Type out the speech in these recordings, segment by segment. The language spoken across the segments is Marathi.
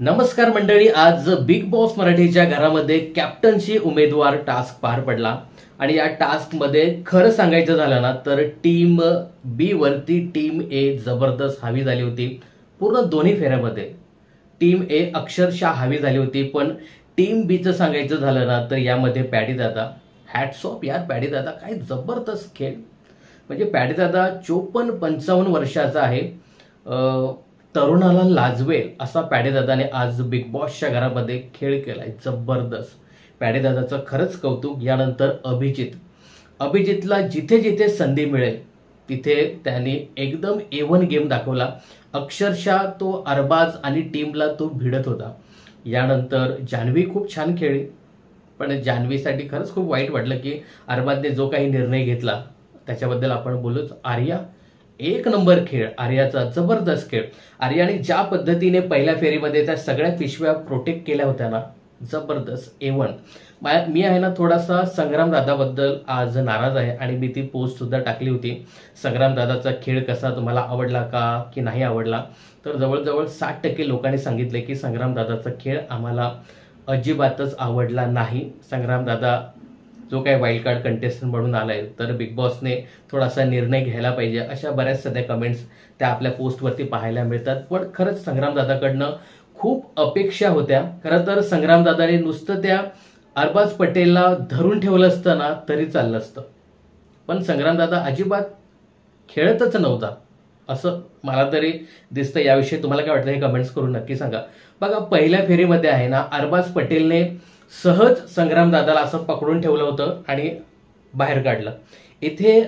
नमस्कार मंडळी, आज बिग बॉस मराठीच्या घरामध्ये कॅप्टनशी उमेदवार टास्क पार पडला आणि या टास्क मध्ये खरं सांगायचं झालं ना तर टीम बी वरती टीम ए जबरदस्त हावी झाली होती. पूर्ण दोन्ही फेऱ्यामध्ये टीम ए अक्षरशः हावी झाली होती. पण टीम बीचं सांगायचं झालं ना तर यामध्ये पॅडी दादा, हॅट्स ऑफ यार, पॅडी दादा काय जबरदस्त खेळ. म्हणजे पॅडी दादा 54-55 वर्षाचा आहे, तरुणाला लाजवेल असा पॅडेदादाने आज बिग बॉसच्या घरामध्ये खेळ केलाय. जबरदस्त पॅडेदादाचं खरंच कौतुक. यानंतर अभिजितला जिथे जिथे संधी मिळेल तिथे त्यांनी एकदम A1 गेम दाखवला. अक्षरशः तो अरबाज आणि टीमला तो भिडत होता. यानंतर जान्हवी खूप छान खेळली, पण जान्हवीसाठी खरंच खूप वाईट वाटलं की अरबाजने जो काही निर्णय घेतला त्याच्याबद्दल आपण बोलूच. आर्या एक नंबर खेळ, आर्याचा जबरदस्त खेळ. आर्याने ज्या पद्धतीने पहिल्या फेरीमध्ये त्या सगळ्या पिशव्या प्रोटेक्ट केल्या होत्या ना, जबरदस्त A1. मी आहे ना थोडासा संग्राम दादाबद्दल आज नाराज आहे आणि मी ती पोस्ट सुद्धा टाकली होती. संग्राम दादाचा खेळ कसा तुम्हाला आवडला का की नाही आवडला, तर जवळजवळ 60% लोकांनी सांगितले की संग्राम दादाचा खेळ आम्हाला अजिबातच आवडला नाही. संग्राम दादा जो काही वाईल्ड कार्ड कंटेस्टंट म्हणून आलाय तर बिग बॉसने थोडासा निर्णय घ्यायला पाहिजे, अशा बऱ्याच सध्या कमेंट्स त्या आपल्या पोस्टवरती पाहायला मिळतात. पण खरंच संग्रामदादाकडनं खूप अपेक्षा होत्या. खरं तर संग्रामदादाने नुसतं त्या अरबाज पटेलला धरून ठेवलं असतं ना तरी चाललं असतं, पण संग्रामदादा अजिबात खेळतच नव्हता असं मला तरी दिसतं. याविषयी तुम्हाला काय वाटतं हे कमेंट्स करून नक्की सांगा. बघा, पहिल्या फेरीमध्ये आहे ना अरबाज पटेलने सहज संग्रामदादाला असं पकडून ठेवलं होतं आणि बाहेर काढलं. इथे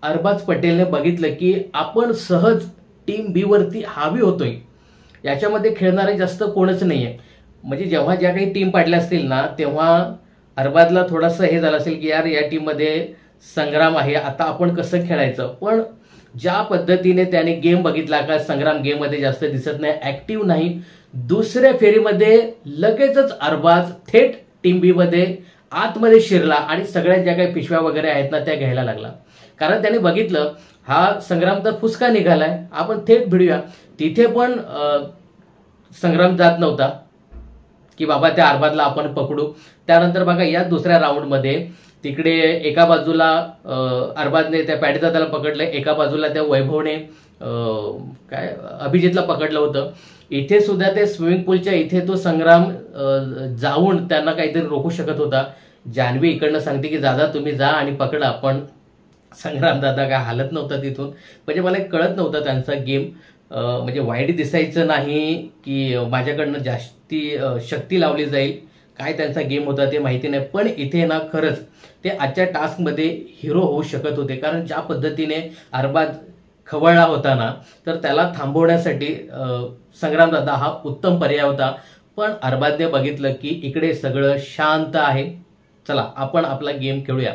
अरबाज पटेलने बघितलं की आपण सहज टीम बी वरती हावी होतोय, याच्यामध्ये खेळणारे जास्त कोणच नाहीये. म्हणजे जेव्हा ज्या काही टीम पाडल्या असतील ना तेव्हा अरबाजला थोडंसं हे झालं असेल की यार या टीममध्ये संग्राम आहे, आता आपण कसं खेळायचं. पण ज्या पद्धतीने त्याने गेम बघितला का संग्राम गेम मध्ये जास्त दिसत नाही, ऍक्टिव्ह नाही. दुसऱ्या फेरीमध्ये लगेचच अरबाज थेट टीम बी मध्ये आतमध्ये शिरला आणि सगळ्या ज्या काही पिशव्या वगैरे आहेत ना त्या घ्यायला लागला. कारण त्याने बघितलं हा संग्राम तर फुसका निघालाय, आपण थेट भिडूया. तिथे पण संग्राम जात नव्हता की बाबा त्या अरबाजला आपण पकडू. त्यानंतर बघा या दुसऱ्या राऊंडमध्ये तिकडे एका बाजूला अरबाजने त्या पॅडीदादाला पकडलं, एका बाजूला त्या वैभवने अभिजितला पकडलं होतं. इथे सुद्धा ते स्विमिंग पूलच्या इथे तो संग्राम जाऊन त्यांना काहीतरी रोखू शकत होता. जान्हवी इकडनं सांगते की दादा तुम्ही जा आणि पकडा, पण संग्राम दादा काय हालत नव्हता तिथून. म्हणजे मला कळत नव्हतं त्यांचा गेम, म्हणजे वाईट दिसायचं नाही की माझ्याकडनं जास्ती शक्ती लावली जाईल, काय त्यांचा गेम होता ते माहिती नाही. पण इथे ना खरंच ते आजच्या टास्कमध्ये हिरो होऊ शकत होते. कारण ज्या पद्धतीने अरबाज खवळला होता ना तर त्याला थांबवण्यासाठी संग्रामदादा हा उत्तम पर्याय होता. पण अरबाजने बघितलं की इकडे सगळं शांत आहे, चला आपण आपला गेम खेळूया.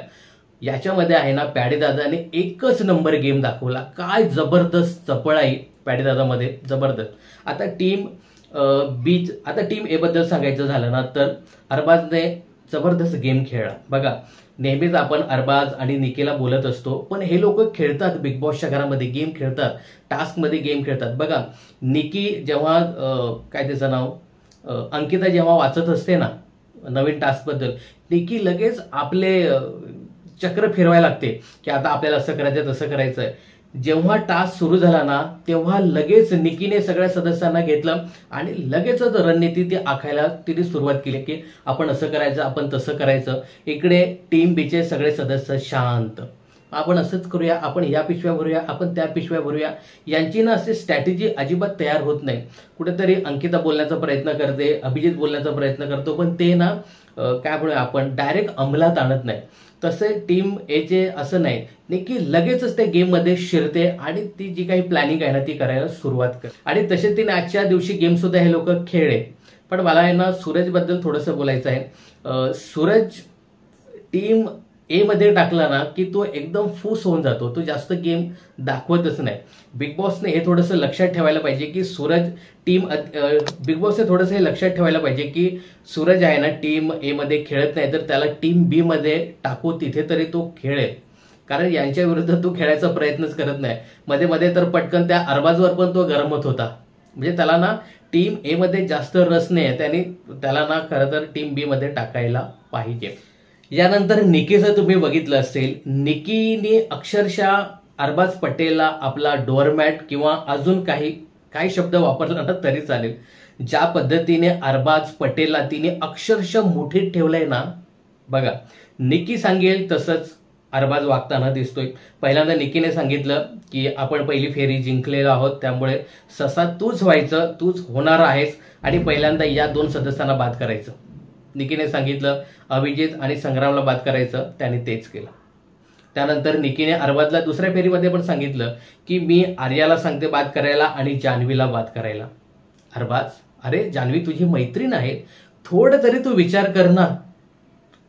याच्यामध्ये आहे ना पॅडीदादाने एकच नंबर गेम दाखवला. काय जबरदस्त चपळाई पॅडीदादामध्ये, जबरदस्त. आता टीम ए बद्दल सांगायचं झालं ना तर अरबाजने जबरदस्त गेम खेळला. बघा, नेहमीच आपण अरबाज आणि निकीला बोलत असतो, पण हे लोक खेळतात बिग बॉसच्या घरामध्ये, गेम खेळतात, टास्कमध्ये गेम खेळतात. बघा, निकी जेव्हा काय त्याचं नाव अंकिता जेव्हा वाचत असते ना नवीन टास्क बद्दल, निकी लगेच आपले चक्र फिरवायला लागते की आता आपल्याला असं करायचं तसं करायचंय. जेव्हा टास्क सुरू झाला ना तेव्हा लगेच निकीने सगळ्या सदस्यांना घेतलं आणि लगेचच रणनीती ती आखायला तिने सुरुवात केली की आपण असं करायचं, आपण तसं करायचं. इकडे टीम बीचे सगळे सदस्य शांत, आपण असंच करूया, आपण या पिशव्या भरूया, आपण त्या पिशव्या भरूया. यांची ना अशी स्ट्रॅटेजी अजिबात तयार होत नाही. कुठेतरी अंकिता बोलण्याचा प्रयत्न करते, अभिजित बोलण्याचा प्रयत्न करतो, पण ते ना काय म्हणूया आपण डायरेक्ट अंमलात आणत नाही. तसे टीम एचे असं नाही, नक्की लगेचच त्या गेम मध्ये शिरते आणि ती जी काही प्लॅनिंग आहे ना ती करायला सुरुवात करते. आणि तसे तिने आजच्या दिवशी गेम सुद्धा हे लोक खेळले. पण मला आहे ना सूरज बद्दल थोडंसं बोलायचं आहे. सूरज टीम ए मध्ये टाकला ना की तो एकदम फूस होऊन जातो, तो जास्त गेम दाखवतच नाही. बिग बॉसने हे थोडंसं लक्षात ठेवायला पाहिजे की बिग बॉसने थोडंसं हे लक्षात ठेवायला पाहिजे की सूरज आहे ना टीम ए मध्ये खेळत नाही तर त्याला टीम बी मध्ये टाकू, तिथे तरी तो खेळेल. कारण यांच्या विरुद्ध तो खेळायचा प्रयत्नच करत नाही. मध्ये मध्ये तर पटकन त्या अरबाजवर पण तो गरम होत होता. म्हणजे त्याला ना टीम ए मध्ये जास्त रस नाही, त्याला ना खरं तर टीम बी मध्ये टाकायला पाहिजे. यानंतर निकीचं तुम्ही बघितलं असेल, निकीने अक्षरशः अरबाज पटेलला आपला डोअरमॅट किंवा अजून काही शब्द वापरला ना तरी चालेल, ज्या पद्धतीने अरबाज पटेलला तिने अक्षरशः मुठीत ठेवलंय ना, बघा निकी सांगेल तसंच अरबाज वागताना दिसतोय. पहिल्यांदा निकीने सांगितलं की आपण पहिली फेरी जिंकलेलो आहोत, त्यामुळे ससा तूच व्हायचं, तूच होणार आहेस आणि पहिल्यांदा या 2 सदस्यांना बाद करायचं. निकीने सांगितलं अभिजित आणि संग्रामला बाद करायचं, त्याने तेच केलं. त्यानंतर निकीने अरबाजला दुसऱ्या फेरीमध्ये पण सांगितलं की मी आर्याला सांगते बाद करायला आणि जान्हवीला बाद करायला. अरबाज, अरे जान्हवी तुझी मैत्रीण आहे, थोडं तरी तू विचार कर ना.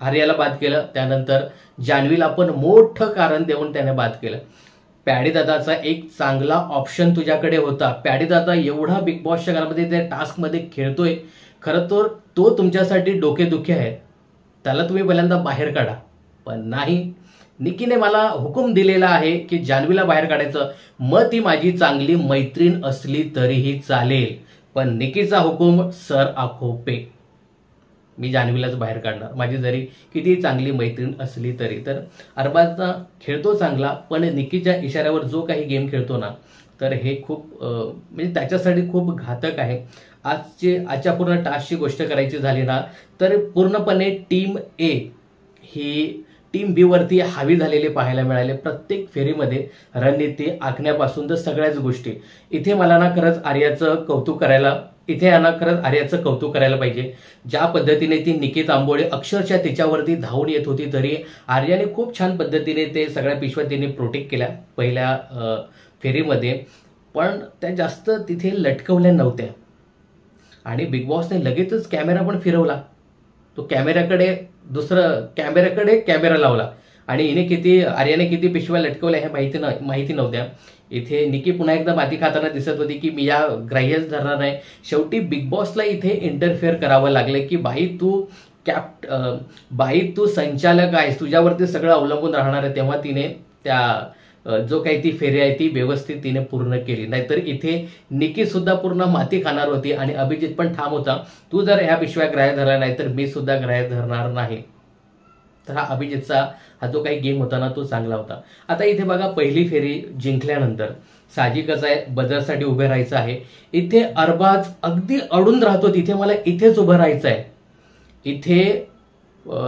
आर्याला बाद केलं. त्यानंतर जान्हवीला पण मोठं कारण देऊन त्याने बाद केलं. पॅडी दादाचा एक चांगला ऑप्शन तुझ्याकडे होता. पॅडी दादा एवढा बिग बॉसच्या घरामध्ये त्या टास्कमध्ये खेळतोय, खरं तर तो तुमच्यासाठी डोकेदुखी आहे, त्याला तुम्ही पहिल्यांदा बाहेर काढा. पण नाही, निकीने मला हुकूम दिलेला आहे की जान्हवीला बाहेर काढायचं, मग ती माझी चांगली मैत्रीण असली तरीही चालेल, पण निकीचा हुकूम सर आखो पे, मी जान्हवीलाच बाहेर काढणार, माझी जरी किती चांगली मैत्रीण असली तरी. तर अरबाजचा खेळतो चांगला, पण निकीच्या इशाऱ्यावर जो काही गेम खेळतो ना, तर हे खूप म्हणजे त्याच्यासाठी खूप घातक आहे. आजच्या पूर्ण टास्कची गोष्ट करायची झाली ना, तर पूर्णपणे टीम ए ही टीम बी वरती हावी झालेली पाहायला मिळाले. प्रत्येक फेरीमध्ये रणनीती आखण्यापासून तर सगळ्याच गोष्टी. इथे मला ना खरंच आर्याचं कौतुक करायला पाहिजे. ज्या पद्धतीने ती निकी तांबोळे अक्षरशः तिच्यावरती धावून येत होती, तरी आर्याने खूप छान पद्धतीने ते सगळ्या पिशव्या तिने प्रोटेक्ट केल्या पहिल्या फेरीमध्ये, पण त्या जास्त तिथे लटकवल्या नव्हत्या. आणि बिग बॉसने लगेचच कॅमेरा पण फिरवला. तो कॅमेऱ्याकडे कॅमेरा लावला आणि आर्याने किती पिशव्या लटकवल्या हे माहिती नव्हत्या. इथे निकी पुन्हा एकदा माती खाताना दिसत होती की मी या ग्राह्यच धरणार नाही. शेवटी बिग बॉसला इथे इंटरफेअर करावं लागलं की बाई तू संचालक आहेस, तुझ्यावरती सगळं अवलंबून राहणार आहे. तेव्हा तिने त्या जो काही ती फेरी आहे ती व्यवस्थित तिने पूर्ण केली. नाहीतर इथे निकी सुद्धा पूर्ण माती खाणार होती आणि अभिजित पण ठाम होता, तू जर ह्या पिशव्या ग्राह्य धरला नाही तर मी सुद्धा ग्राह्य धरणार नाही. तर हा अभिजितचा हा जो काही गेम होता ना, तो चांगला होता. आता इथे बघा, पहिली फेरी जिंकल्यानंतर साहजिकच आहे बजरसाठी उभे राहायचं आहे. इथे अरबाज अगदी अडून राहतो, तिथे मला इथेच उभं राहायचं आहे. इथे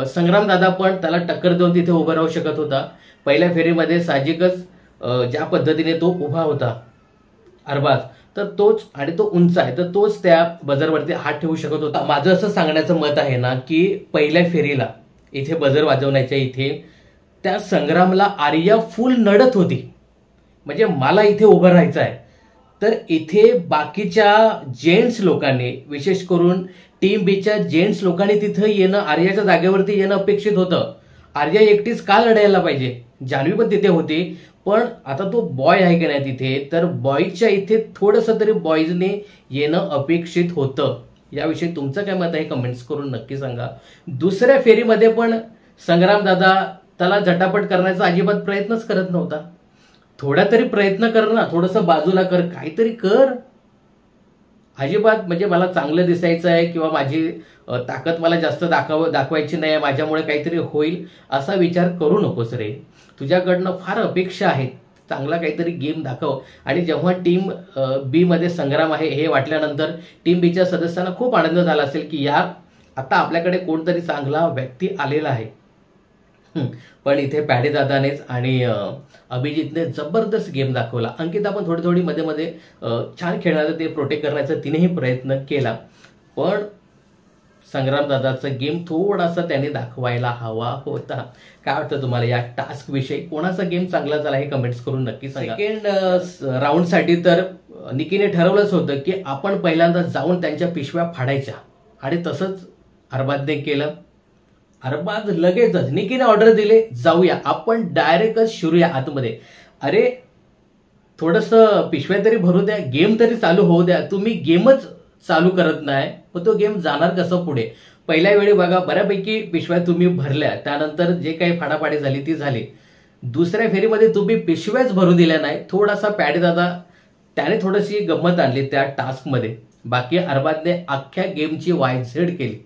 संग्राम दादा पण त्याला टक्कर देऊन तिथे उभं राहू शकत होता. पहिल्या फेरीमध्ये साहजिकच ज्या पद्धतीने तो उभा होता अरबाज, तर तोच, आणि तो उंच आहे, तर तोच त्या बजरवरती हात ठेवू शकत होता. माझं असं सांगण्याचं मत आहे ना की पहिल्या फेरीला इथे बजर वाजवण्याच्या इथे त्या संग्रामला आर्या फुल नडत होती, म्हणजे मला इथे उभं राहायचं आहे. तर इथे बाकीच्या जेंट्स लोकांनी, विशेष करून टीम बीच्या जेंट्स लोकांनी तिथं येणं, आर्याच्या जागेवरती येणं अपेक्षित होतं. आर्या एकटीच का लढायला पाहिजे? जान्हवी पण तिथे होती, पण आता तो बॉय आहे की नाही तिथे, तर बॉयच्या इथे थोडंसं तरी बॉयजने येणं अपेक्षित होतं. याविषयी तुमचं काय मत आहे कमेंट्स करून नक्की सांगा. दुसऱ्या फेरीमध्ये पण संग्राम दादा त्याला झटापट करण्याचा अजिबात प्रयत्नच करत नव्हता. थोडा तरी प्रयत्न कर ना, थोडंसं बाजूला कर, काहीतरी कर. अजिबात म्हणजे मला चांगलं दिसायचं आहे किंवा माझी ताकद मला जास्त दाखवायची नाही, माझ्यामुळे काहीतरी होईल असा विचार करू नकोस रे. तुझ्याकडनं फार अपेक्षा आहेत, चांगला काहीतरी गेम दाखव. आणि जेव्हा टीम बी मध्ये संग्राम आहे हे वाटल्यानंतर टीम बीच्या सदस्यांना खूप आनंद झाला असेल की यार आता आपल्याकडे कोणतरी चांगला व्यक्ती आलेला आहे. पण इथे पॅडी दादानेच आणि अभिजितने जबरदस्त गेम दाखवला. अंकिता पण थोडी मध्ये मध्ये छान खेळण्याचा, ते प्रोटेक्ट करण्याचा तिनेही प्रयत्न केला, पण संग्राम दादाचा गेम थोडासा त्याने दाखवायला हवा होता. काय वाटतं तुम्हाला या टास्क विषयी? कोणाचा गेम चांगला झाला हे कमेंट्स करून नक्की सांगा. सेकंड राऊंडसाठी तर निकीने ठरवलंच होतं की आपण पहिल्यांदा जाऊन त्यांच्या पिशव्या फाडायच्या, आणि तसंच अरबाजने केलं. अरबाज लगेचच, निकीने ऑर्डर दिले, जाऊया आपण डायरेक्टच शिरूया आतमध्ये. अरे थोडंसं पिशव्या तरी भरू द्या, गेम तरी चालू होऊ द्या. तुम्ही गेमच चालू करत नाही, पण तो गेम जाणार कसं पुढे? पहिल्या वेळी बघा बऱ्यापैकी पिशव्या तुम्ही भरल्या, त्यानंतर जे काही फाडाफाडी झाली ती झाली. दुसऱ्या फेरीमध्ये तुम्ही पिशव्याच भरू दिल्या नाही. थोडासा पॅडी दादा त्याने थोडीशी गंमत आणली त्या टास्कमध्ये, बाकी अरबाजने अख्ख्या गेमची YZ केली.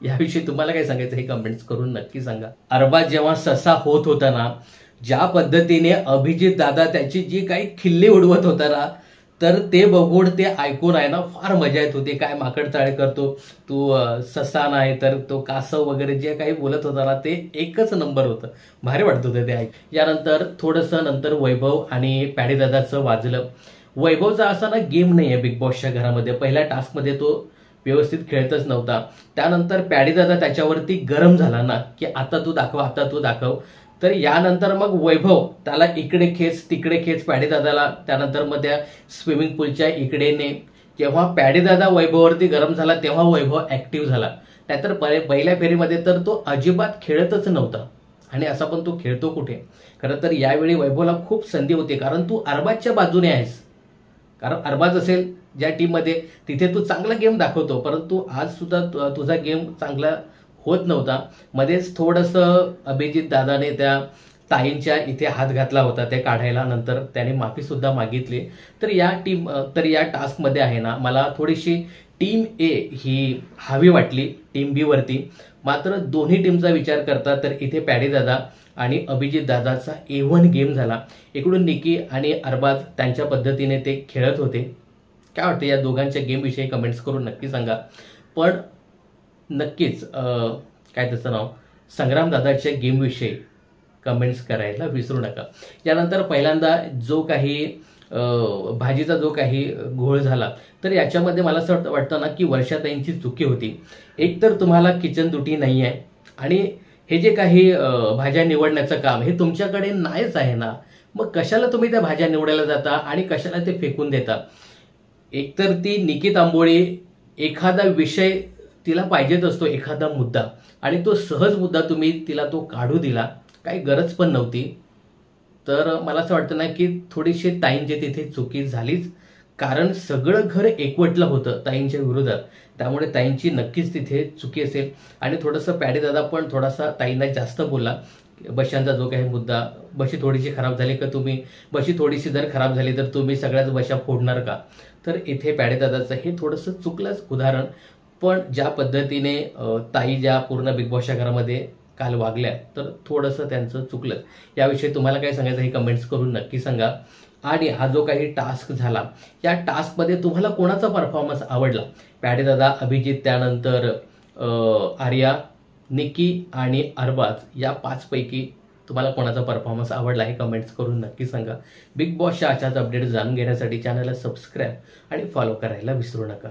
याविषयी तुम्हाला काय सांगायचं हे कमेंट्स करून नक्की सांगा. अरबाज जेव्हा ससा होत होता ना, ज्या पद्धतीने अभिजित दादा त्याची जी काही खिल्ली उडवत होता ना, तर ते बघून ते ऐकून आहे ना फार मजा येत होती. काय माकडचाळे करतो तू, ससा नाही तर तो कासव वगैरे जे काही बोलत होता ना, ते एकच नंबर होतं. भारी वाटत होतं ते ऐक. यानंतर थोडंसं नंतर वैभव आणि पॅडी दादाचं वाजलं. वैभवचा असा ना गेम नाही आहे बिग बॉसच्या घरामध्ये. पहिल्या टास्कमध्ये तो व्यवस्थित खेळतच नव्हता. त्यानंतर पॅडी दादा त्याच्यावरती गरम झाला ना, की आता तू दाखव, आता तू दाखव. तर यानंतर मग वैभव त्याला इकडे खेच तिकडे खेच पॅडी दादाला, त्यानंतर मग त्या स्विमिंग पूलच्या इकडे ने. जेव्हा पॅडी दादा वैभववरती गरम झाला तेव्हा वैभव ऍक्टिव्ह झाला. नाहीतर पहिल्या फेरीमध्ये तर तो अजिबात खेळतच नव्हता. आणि असा पण तो खेळतो कुठे. खरं तर यावेळी वैभवला खूप संधी होती, कारण तू अरबाजच्या बाजूने आहेस. कारण अरबाज असेल ज्या टीममध्ये तिथे तू चांगला गेम दाखवतो, परंतु आज सुद्धा तुझा गेम चांगला होत नव्हता. मध्येच थोडंसं अभिजित दादाने त्या ताईंच्या इथे हात घातला होता ते काढायला. नंतर त्याने माफी सुद्धा मागितली. तर या टास्कमध्ये आहे ना, मला थोडीशी टीम ए ही हवी वाटली टीम बी वरती. मात्र दोन्ही टीमचा विचार करता तर इथे पॅडी दादा आणि अभिजित दादाचा A1 गेम झाला. इकडून निकी आणि अरबाज त्यांच्या पद्धतीने ते खेळत होते. काय वाटतं या दोघांच्या गेमविषयी कमेंट्स करून नक्की सांगा. पण नक्कीच काय त्याचं नाव, संग्राम दादाच्या गेमविषयी कमेंट्स करायला विसरू नका. यानंतर पहिल्यांदा जो काही भाजीचा जो काही घोळ झाला, तर याच्यामध्ये मला असं वाटतं ना की वर्षाताईंची चुकी होती. एक तर तुम्हाला किचन दुटी नाही आहे, आणि हे जे काही भाज्या निवडण्याचं काम हे तुमच्याकडे नाहीच आहे ना, मग कशाला तुम्ही त्या भाज्या निवडायला जाता आणि कशाला ते फेकून देता. एकतर ती निकी तांबोळी एखादा विषय तिला पाहिजेच असतो, एखादा मुद्दा, आणि तो सहज मुद्दा तुम्ही तिला तो काढू दिला. काही गरज पण नव्हती. तर मला असं वाटतं ना की थोडीशी ताईंची तिथे चुकी झालीच. कारण सगळं घर एकवटलं होतं ताईंच्या विरोधात. त्यामुळे ताईंची नक्कीच तिथे चुकी असेल. आणि थोडंसं पॅडी दादा पण थोडासा ताईंना जास्त बोलला. बशांचा जो काही मुद्दा, बशी थोडीशी खराब झाली का तुम्ही, बशी थोडीशी जर खराब झाली तर तुम्ही सगळ्याच बशा फोडणार का. तर इथे पॅडी दादाचं हे थोडंसं चुकलंच उदाहरण. पण ज्या पद्धतीने ताई ज्या पूर्ण बिग बॉसच्या घरामध्ये काल वागल्या, तर थोडंसं त्यांचं चुकलं. याविषयी तुम्हाला काय सांगायचं हे कमेंट्स करून नक्की सांगा. आणि हा जो काही टास्क झाला, या टास्कमध्ये तुम्हाला कोणाचा परफॉर्मन्स आवडला, पॅडी दादा, अभिजित, त्यानंतर आर्या, निकी आणि अरबाज, या 5 पैकी तुम्हाला कोणाचा परफॉर्मन्स आवडला हे कमेंट्स करून नक्की सांगा. बिग बॉसच्या अशाच अपडेट जाणून घेण्यासाठी चॅनलला सबस्क्राईब आणि फॉलो करायला विसरू नका.